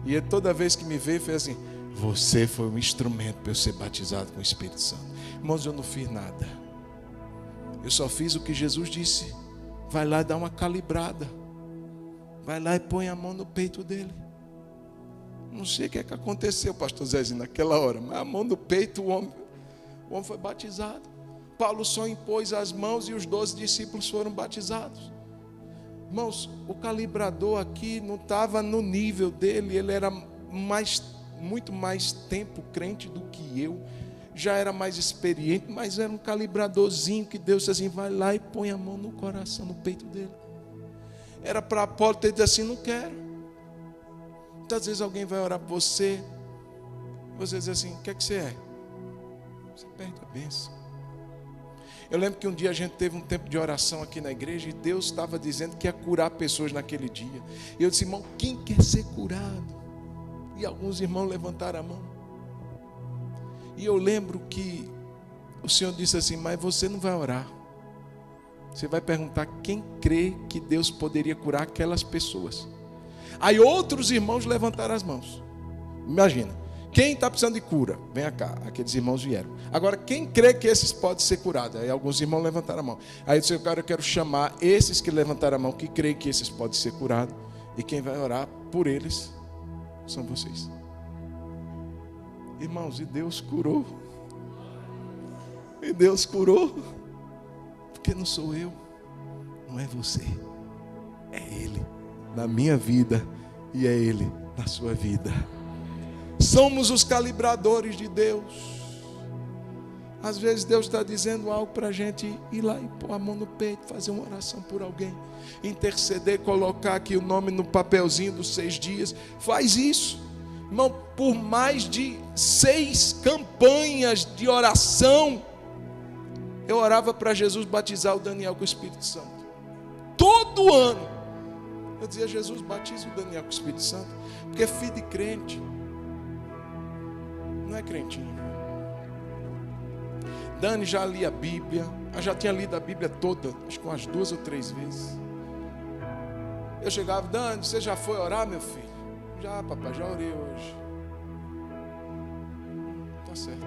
E ele, toda vez que me veio, fez assim, você foi um instrumento para eu ser batizado com o Espírito Santo. Irmãos, eu não fiz nada. Eu só fiz o que Jesus disse. Vai lá e dá uma calibrada. Vai lá e põe a mão no peito dele. Não sei o que é que aconteceu, pastor Zezinho, naquela hora. Mas a mão no peito, o homem foi batizado. Paulo só impôs as mãos e os 12 discípulos foram batizados. Irmãos, o calibrador aqui não estava no nível dele. Ele era muito mais tempo crente do que eu. Já era mais experiente, mas era um calibradorzinho que Deus disse assim, vai lá e põe a mão no coração, no peito dele. Era para Apolo ter dito assim, não quero. Muitas vezes alguém vai orar por você, você diz assim, o que é que você é? Você perde a bênção. Eu lembro que um dia a gente teve um tempo de oração aqui na igreja e Deus estava dizendo que ia curar pessoas naquele dia. E eu disse, irmão, quem quer ser curado? E alguns irmãos levantaram a mão. E eu lembro que o Senhor disse assim, mas você não vai orar. Você vai perguntar quem crê que Deus poderia curar aquelas pessoas. Aí outros irmãos levantaram as mãos. Imagina, quem está precisando de cura? Vem cá, aqueles irmãos vieram. Agora, quem crê que esses podem ser curados? Aí alguns irmãos levantaram a mão. Aí eu disse, cara, eu quero chamar esses que levantaram a mão, que creem que esses podem ser curados. E quem vai orar por eles são vocês. Irmãos, e Deus curou. E Deus curou. Porque não sou eu, não é você, é Ele na minha vida e é Ele na sua vida. Somos os calibradores de Deus. Às vezes Deus está dizendo algo para a gente ir lá e pôr a mão no peito, fazer uma oração por alguém, interceder, colocar aqui o nome no papelzinho dos 6 dias. Faz isso, irmão. Por mais de 6 campanhas de oração, eu orava para Jesus batizar o Daniel com o Espírito Santo. Todo ano eu dizia, Jesus, batiza o Daniel com o Espírito Santo, porque filho de crente não é crentinho. Dani já lia a Bíblia, ela já tinha lido a Bíblia toda, acho que umas 2 ou 3 vezes. Eu chegava, Dani, você já foi orar, meu filho? Já, papai, já orei hoje. Tá certo.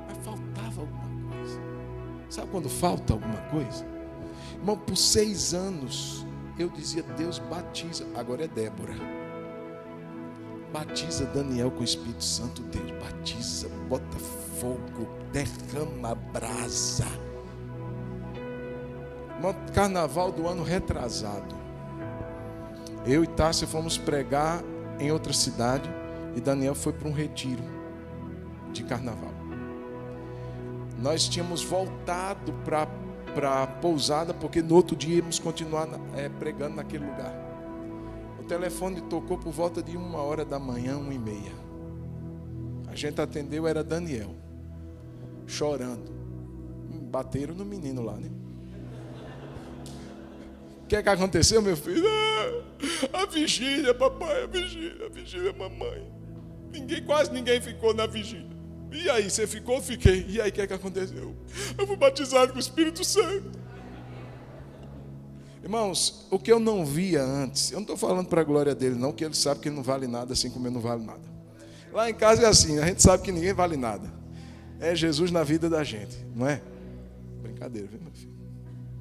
Mas faltava alguma coisa. Sabe quando falta alguma coisa? Irmão, por 6 anos eu dizia, Deus batiza. Agora é Débora. Batiza Daniel com o Espírito Santo, Deus. Batiza, bota fogo, derrama brasa. Irmão, carnaval do ano retrasado. Eu e Tássia fomos pregar em outra cidade e Daniel foi para um retiro de carnaval. Nós tínhamos voltado para a pousada porque no outro dia íamos continuar pregando naquele lugar. O telefone tocou por volta de 1h da manhã, 1h30. A gente atendeu, era Daniel, chorando. Bateram no menino lá, né? O que aconteceu, meu filho? A vigília, papai, a vigília, mamãe. Quase ninguém ficou na vigília. E aí, você ficou? Fiquei. E aí, o que aconteceu? Eu fui batizado com o Espírito Santo. Irmãos, o que eu não via antes, eu não estou falando para a glória dele, não, que ele sabe que ele não vale nada, assim como eu não vale nada. Lá em casa é assim, a gente sabe que ninguém vale nada. É Jesus na vida da gente, não é? Brincadeira, viu, meu filho?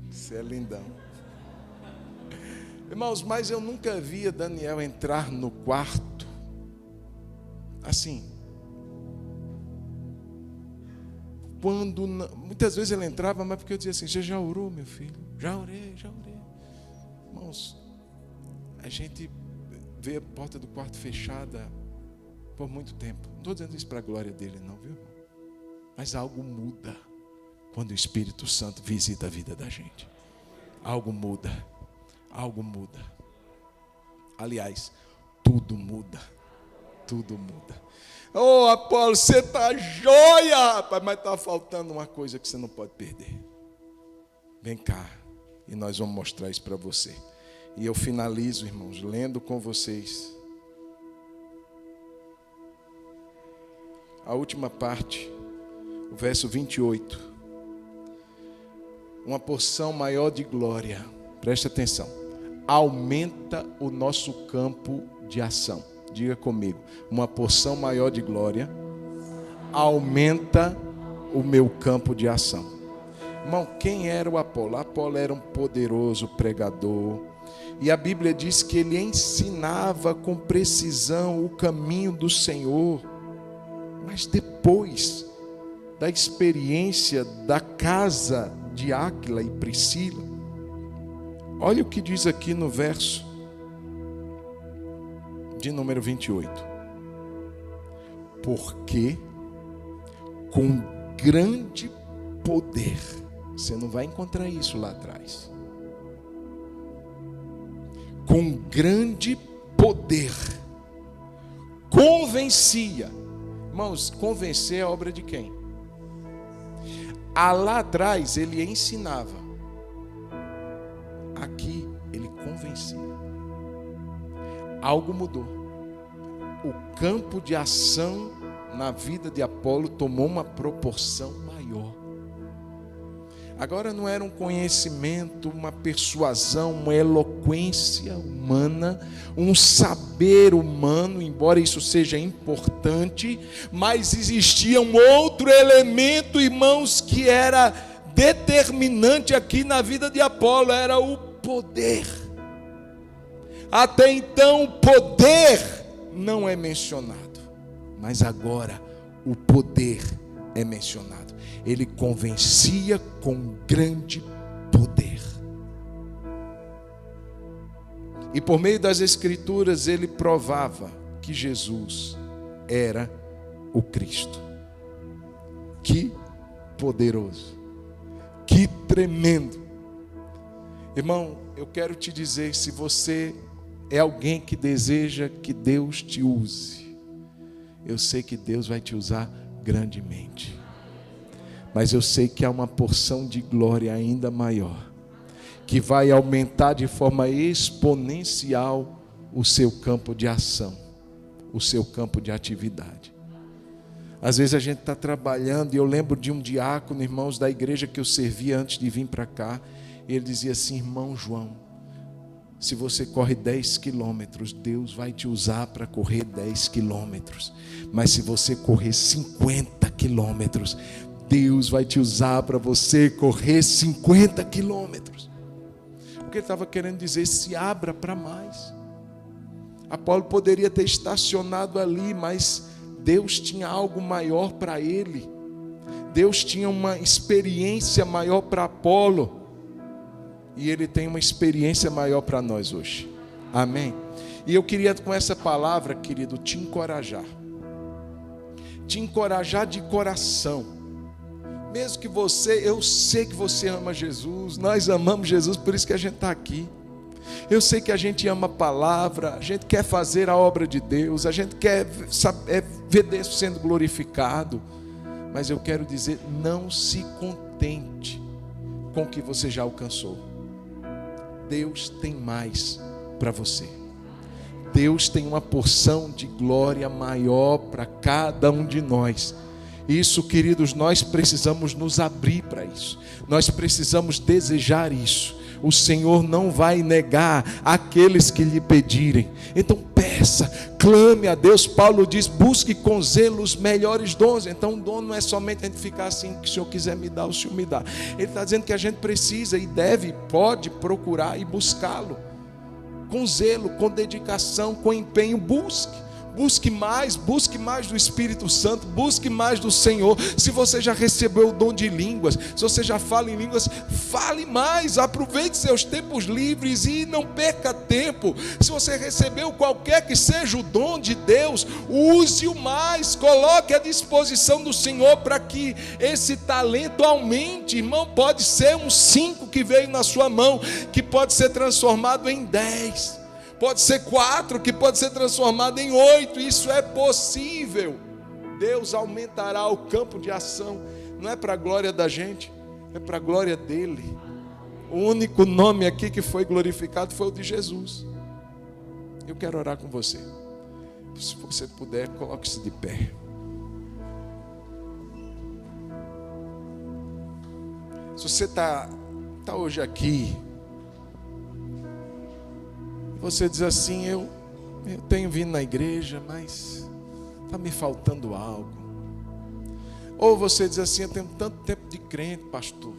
Você é lindão. Irmãos, mas eu nunca via Daniel entrar no quarto assim. Muitas vezes ele entrava, mas porque eu dizia assim, você já orou, meu filho? Já orei. Irmãos, a gente vê a porta do quarto fechada por muito tempo. Não estou dizendo isso para a glória dele, não, viu? Mas algo muda quando o Espírito Santo visita a vida da gente. Algo muda. Aliás, tudo muda. Ô, Apolo, você está joia, rapaz, mas está faltando uma coisa que você não pode perder. Vem cá, e nós vamos mostrar isso para você. E eu finalizo, irmãos, lendo com vocês a última parte, o verso 28. Uma porção maior de glória, presta atenção, aumenta o nosso campo de ação. Diga comigo, uma porção maior de glória aumenta o meu campo de ação. Irmão, quem era o Apolo? Apolo era um poderoso pregador. E a Bíblia diz que ele ensinava com precisão o caminho do Senhor. Mas depois da experiência da casa de Áquila e Priscila, olha o que diz aqui no verso de número 28. Porque com grande poder, você não vai encontrar isso lá atrás. Com grande poder, convencia. Irmãos, convencer é obra de quem? Lá atrás ele ensinava. Aqui ele convencia. Algo mudou. O campo de ação na vida de Apolo tomou uma proporção maior. Agora não era um conhecimento, uma persuasão, uma eloquência humana, um saber humano, embora isso seja importante, mas existia um outro elemento, irmãos, que era determinante aqui na vida de Apolo, era o poder. Até então o poder não é mencionado, mas agora o poder é mencionado. Ele convencia com grande poder. E por meio das Escrituras ele provava que Jesus era o Cristo. Que poderoso, que tremendo. Irmão, eu quero te dizer, se você é alguém que deseja que Deus te use, eu sei que Deus vai te usar grandemente. Mas eu sei que há uma porção de glória ainda maior, que vai aumentar de forma exponencial o seu campo de ação, o seu campo de atividade. Às vezes a gente está trabalhando, e eu lembro de um diácono, irmãos, da igreja que eu servia antes de vir para cá, e ele dizia assim: irmão João, Se você corre 10 quilômetros, Deus vai te usar para correr 10 quilômetros. Mas se você correr 50 quilômetros, Deus vai te usar para você correr 50 quilômetros. O que ele estava querendo dizer? Se abra para mais. Apolo poderia ter estacionado ali, mas Deus tinha algo maior para ele. Deus tinha uma experiência maior para Apolo. E ele tem uma experiência maior para nós hoje. Amém? E eu queria com essa palavra, querido, te encorajar. Te encorajar de coração. Mesmo que eu sei que você ama Jesus. Nós amamos Jesus, por isso que a gente está aqui. Eu sei que a gente ama a palavra. A gente quer fazer a obra de Deus. A gente quer ver Deus sendo glorificado. Mas eu quero dizer, não se contente com o que você já alcançou. Deus tem mais para você. Deus tem uma porção de glória maior para cada um de nós. Isso, queridos, nós precisamos nos abrir para isso. Nós precisamos desejar isso. O Senhor não vai negar aqueles que lhe pedirem. Então peça, clame a Deus. Paulo diz, busque com zelo os melhores dons. Então o dom não é somente a gente ficar assim, que o Senhor quiser me dar, o Senhor me dá. Ele está dizendo que a gente precisa e deve, pode procurar e buscá-lo. Com zelo, com dedicação, com empenho, busque. Busque mais do Espírito Santo, busque mais do Senhor. Se você já recebeu o dom de línguas, se você já fala em línguas, fale mais, aproveite seus tempos livres e não perca tempo. Se você recebeu qualquer que seja o dom de Deus, use-o mais, coloque à disposição do Senhor para que esse talento aumente. Irmão, pode ser um 5 que veio na sua mão, que pode ser transformado em 10. Pode ser 4, que pode ser transformado em 8. Isso é possível. Deus aumentará o campo de ação. Não é para a glória da gente, é para a glória dele. O único nome aqui que foi glorificado foi o de Jesus. Eu quero orar com você. Se você puder, coloque-se de pé. Se você está hoje aqui, você diz assim, eu tenho vindo na igreja, mas está me faltando algo. Ou você diz assim, eu tenho tanto tempo de crente, pastor.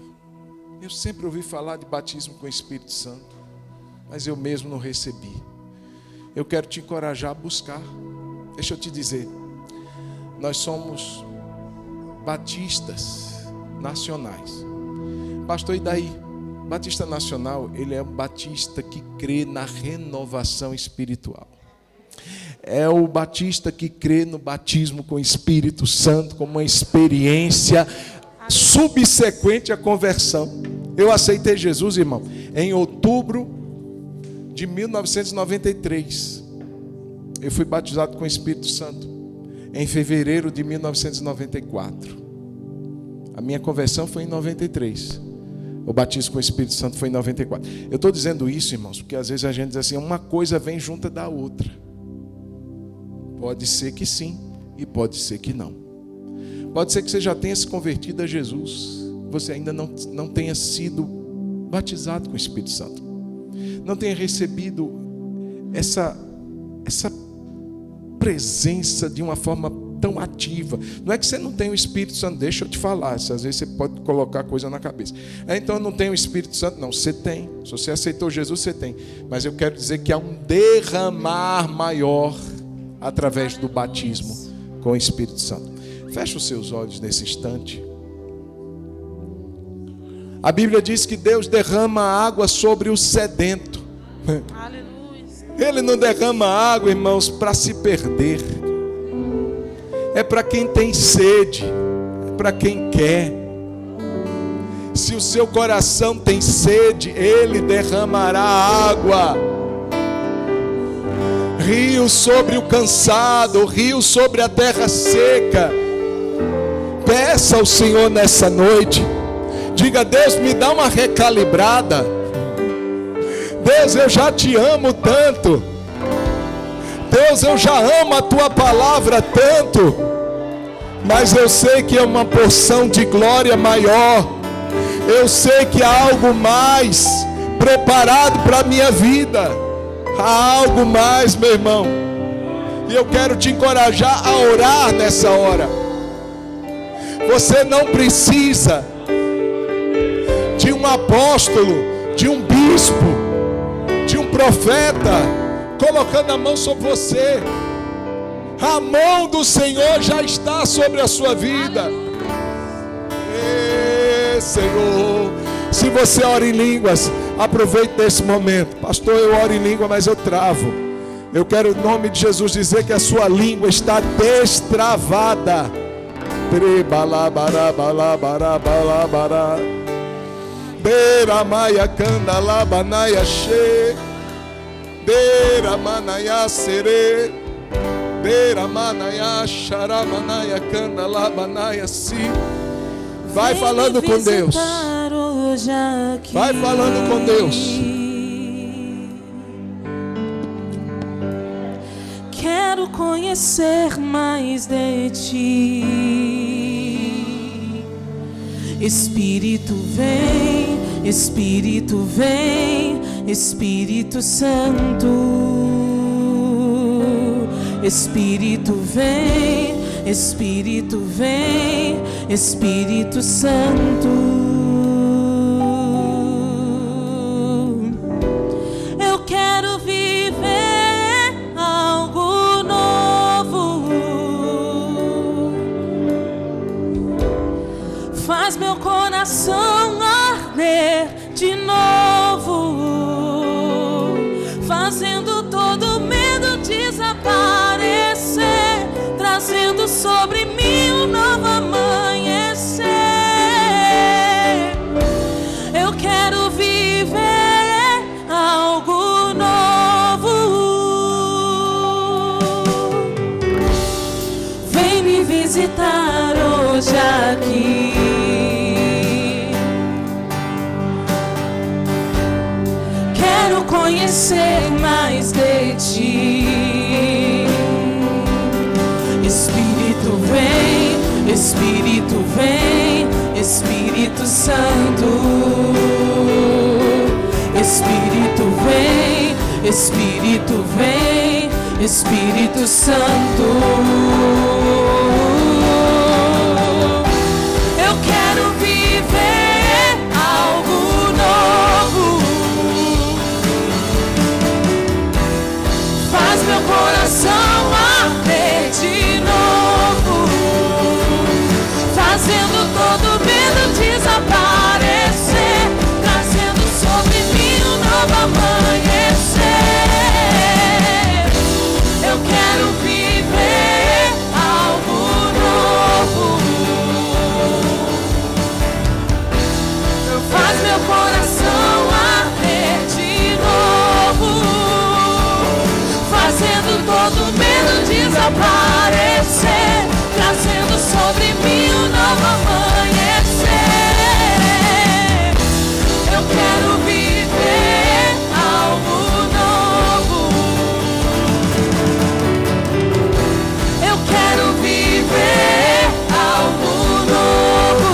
Eu sempre ouvi falar de batismo com o Espírito Santo, mas eu mesmo não recebi. Eu quero te encorajar a buscar. Deixa eu te dizer, nós somos batistas nacionais. Pastor, e daí? Batista Nacional, ele é um batista que crê na renovação espiritual. É o batista que crê no batismo com o Espírito Santo como uma experiência subsequente à conversão. Eu aceitei Jesus, irmão, em outubro de 1993. Eu fui batizado com o Espírito Santo em fevereiro de 1994. A minha conversão foi em 93. O batismo com o Espírito Santo foi em 94. Eu estou dizendo isso, irmãos, porque às vezes a gente diz assim, uma coisa vem junto da outra. Pode ser que sim, e pode ser que não. Pode ser que você já tenha se convertido a Jesus, você ainda não tenha sido batizado com o Espírito Santo. Não tenha recebido essa presença de uma forma tão ativa. Não é que você não tem o Espírito Santo, deixa eu te falar, às vezes você pode colocar coisa na cabeça. Então eu não tenho o Espírito Santo, não, você tem. Se você aceitou Jesus, você tem. Mas eu quero dizer que há um derramar maior através do batismo com o Espírito Santo. Feche os seus olhos nesse instante. A Bíblia diz que Deus derrama água sobre o sedento. Aleluia. Ele não derrama água, irmãos, para se perder. É para quem tem sede, é para quem quer. Se o seu coração tem sede, Ele derramará água. Rio sobre o cansado, rio sobre a terra seca. Peça ao Senhor nessa noite. Diga, Deus, me dá uma recalibrada. Deus, eu já te amo tanto. Deus, eu já amo a tua palavra tanto, mas eu sei que é uma porção de glória maior. Eu sei que há algo mais preparado para a minha vida. Há algo mais, meu irmão. E eu quero te encorajar a orar nessa hora. Você não precisa de um apóstolo, de um bispo, de um profeta colocando a mão sobre você. A mão do Senhor já está sobre a sua vida. Senhor, se você ora em línguas, aproveite esse momento. Pastor, eu oro em língua, mas eu travo. Eu quero, em nome de Jesus, dizer que a sua língua está destravada. Beramaya candalabanaya she, Beramanaya sere, Beramanaya sharamanaya candalabanaya si. Vai falando com Deus. Vai falando com Deus. Quero conhecer mais de ti. Espírito vem, Espírito vem, Espírito Santo. Espírito vem, Espírito vem, Espírito Santo. Eu quero viver algo novo. Faz meu coração arder de novo, fazendo todo medo desaparecer, trazendo sobre mim um novo amanhecer. Eu quero viver algo novo. Vem me visitar hoje aqui. Quero conhecer mais de ti. Espírito vem, Espírito vem, Espírito Santo. Espírito vem, Espírito vem, Espírito Santo. Eu quero viver algo novo. Faz meu coração arder de novo, fazendo todo medo desaparecer, trazendo sobre mim um novo amanhecer. Eu quero viver algo novo. Faz meu coração arder de novo, fazendo todo medo desaparecer, trazendo sobre mim um novo amanhecer. Eu quero viver algo novo. Eu quero viver algo novo.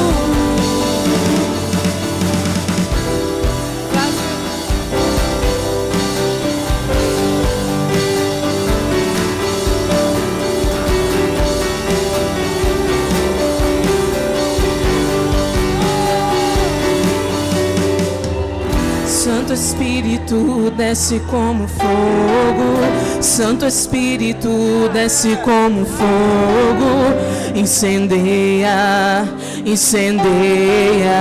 Santo Espírito desce como fogo, Santo Espírito desce como fogo, incendeia, incendeia.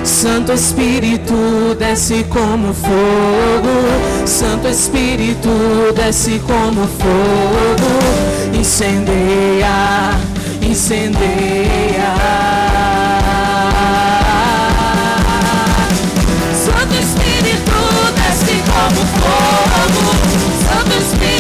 Santo Espírito desce como fogo, Santo Espírito desce como fogo, incendeia, incendeia. Santo Espírito desce como fogo, Santo Espírito